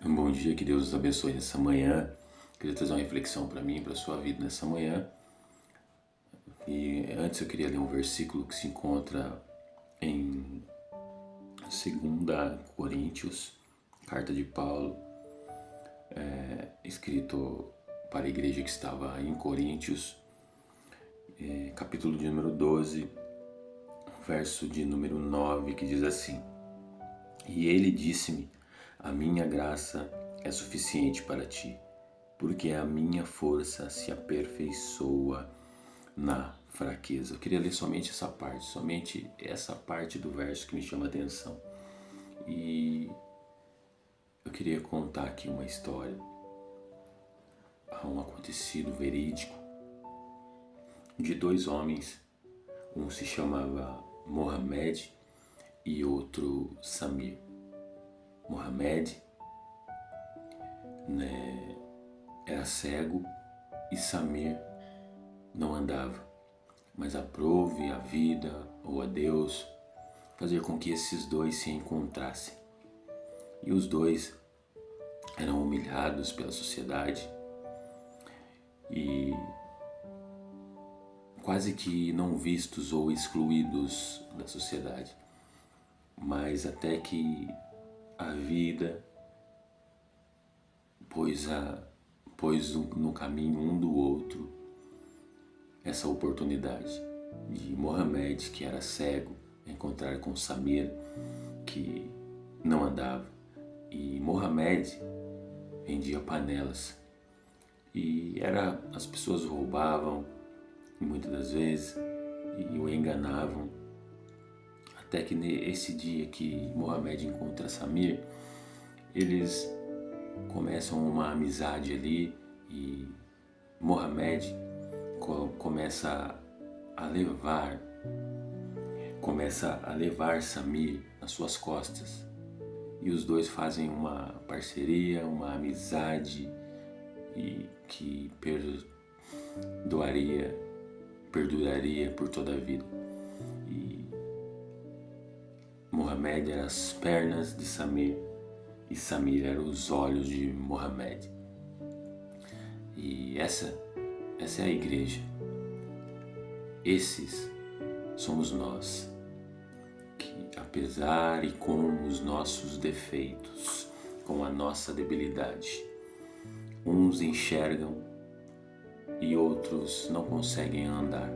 Um bom dia, que Deus os abençoe nessa manhã. Queria trazer uma reflexão para mim, para a sua vida nessa manhã. E antes eu queria ler um versículo que se encontra em 2 Coríntios, carta de Paulo, escrito para a igreja que estava em Coríntios, capítulo de número 12, verso de número 9, que diz assim: E ele disse-me: A minha graça é suficiente para ti, porque a minha força se aperfeiçoa na fraqueza. Eu queria ler somente essa parte do verso que me chama a atenção. E eu queria contar aqui uma história, um acontecido verídico de dois homens. Um se chamava Mohamed e outro Samir. Mohamed, né, era cego e Samir não andava, mas aprove a vida ou a Deus fazer com que esses dois se encontrassem. E os dois eram humilhados pela sociedade e quase que não vistos ou excluídos da sociedade. Mas até que a vida pôs no caminho um do outro essa oportunidade de Mohamed, que era cego, encontrar com Samir, que não andava. E Mohamed vendia panelas e as pessoas roubavam muitas das vezes e o enganavam, até que nesse dia que Mohamed encontra Samir, eles começam uma amizade ali e Mohamed começa a levar Samir nas suas costas, e os dois fazem uma parceria, uma amizade e que perduraria por toda a vida. E Mohamed era as pernas de Samir e Samir era os olhos de Mohamed. E essa é a igreja. Esses somos nós, que apesar e com os nossos defeitos, com a nossa debilidade, uns enxergam e outros não conseguem andar,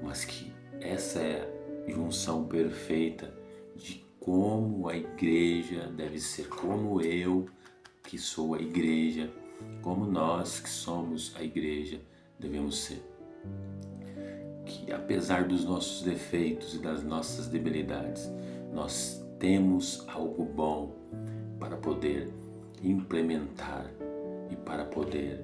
mas que essa é a junção perfeita de como a igreja deve ser, como eu, que sou a igreja, como nós que somos a igreja devemos ser. Que apesar dos nossos defeitos e das nossas debilidades, nós temos algo bom para poder implementar e para poder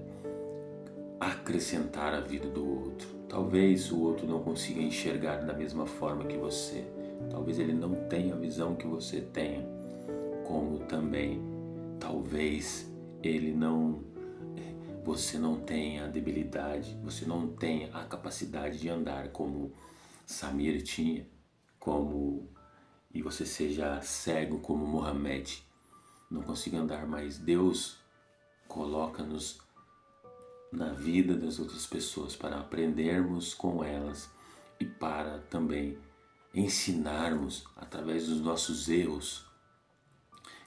acrescentar a vida do outro. Talvez o outro não consiga enxergar da mesma forma que você. Talvez ele não tenha a visão que você tenha, como também talvez você não tenha a debilidade, você não tenha a capacidade de andar como Samir tinha, e você seja cego como Mohamed, não consiga andar, mas Deus coloca-nos na vida das outras pessoas para aprendermos com elas e para também ensinarmos através dos nossos erros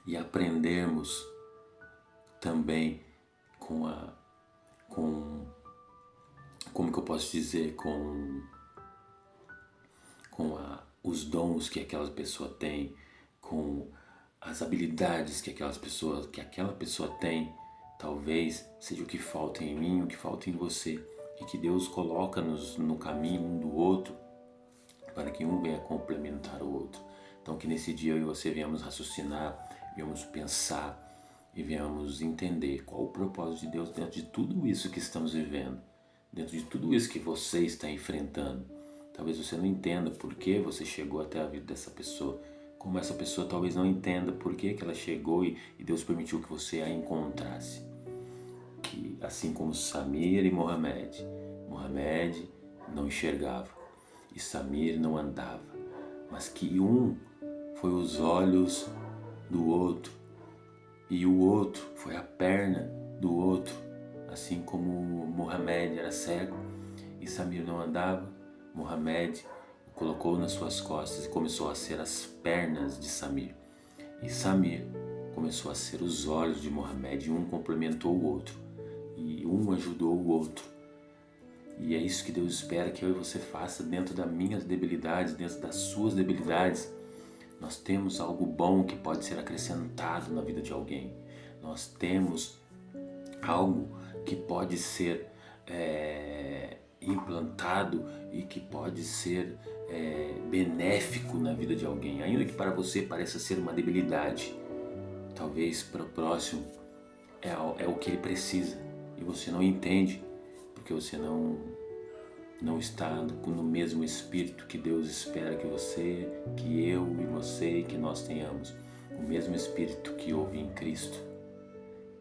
e aprendermos também como que eu posso dizer, os dons que aquela pessoa tem, com as habilidades que aquela pessoa tem. Talvez seja o que falta em mim, o que falta em você, e que Deus coloca-nos no caminho um do outro para que um venha complementar o outro. Então que nesse dia eu e você venhamos raciocinar, venhamos pensar e venhamos entender qual o propósito de Deus dentro de tudo isso que estamos vivendo, dentro de tudo isso que você está enfrentando. Talvez você não entenda por que você chegou até a vida dessa pessoa, como essa pessoa talvez não entenda por que ela chegou e Deus permitiu que você a encontrasse. Que assim como Samir e Mohamed não enxergava e Samir não andava, mas que um foi os olhos do outro e o outro foi a perna do outro, assim como Mohamed era cego e Samir não andava, Mohamed o colocou nas suas costas e começou a ser as pernas de Samir. E Samir começou a ser os olhos de Mohamed, e um complementou o outro, e um ajudou o outro. E é isso que Deus espera que eu e você faça dentro das minhas debilidades, dentro das suas debilidades. Nós temos algo bom que pode ser acrescentado na vida de alguém. Nós temos algo que pode ser implantado e que pode ser benéfico na vida de alguém. Ainda que para você pareça ser uma debilidade, talvez para o próximo é o que ele precisa e você não entende porque você não está no mesmo espírito que Deus espera que você, que eu e você, que nós tenhamos. O mesmo espírito que houve em Cristo,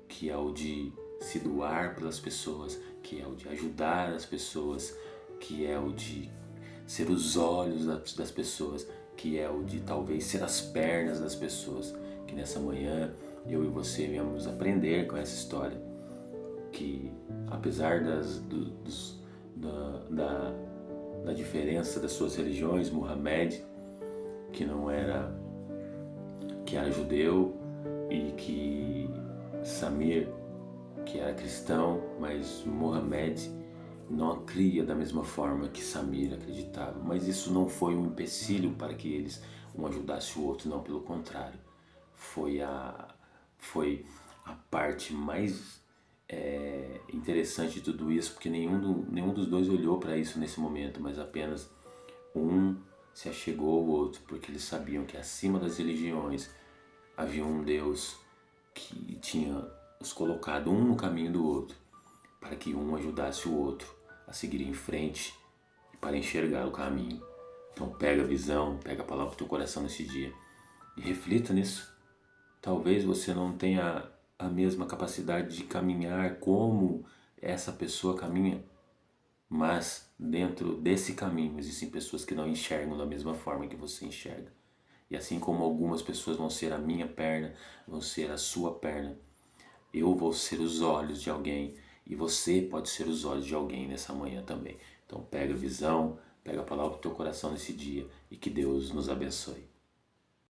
que é o de se doar pelas pessoas, que é o de ajudar as pessoas, que é o de ser os olhos das pessoas, que é o de talvez ser as pernas das pessoas. Que nessa manhã eu e você viemos aprender com essa história, que apesar da diferença das suas religiões, Mohamed, que era judeu, e que Samir, que era cristão, mas Mohamed não cria da mesma forma que Samir acreditava. Mas isso não foi um empecilho para que eles um ajudasse o outro, não, pelo contrário. Foi a parte mais interessante de tudo isso, porque nenhum dos dois olhou para isso nesse momento, mas apenas um se achegou ao outro, porque eles sabiam que acima das religiões havia um Deus que tinha os colocado um no caminho do outro, para que um ajudasse o outro a seguir em frente e para enxergar o caminho. Então pega a visão, pega a palavra do teu coração nesse dia e reflita nisso. Talvez você não tenha a mesma capacidade de caminhar como essa pessoa caminha, mas dentro desse caminho existem pessoas que não enxergam da mesma forma que você enxerga. E assim como algumas pessoas vão ser a minha perna, vão ser a sua perna, eu vou ser os olhos de alguém e você pode ser os olhos de alguém nessa manhã também. Então pega a visão, pega a palavra do teu coração nesse dia e que Deus nos abençoe.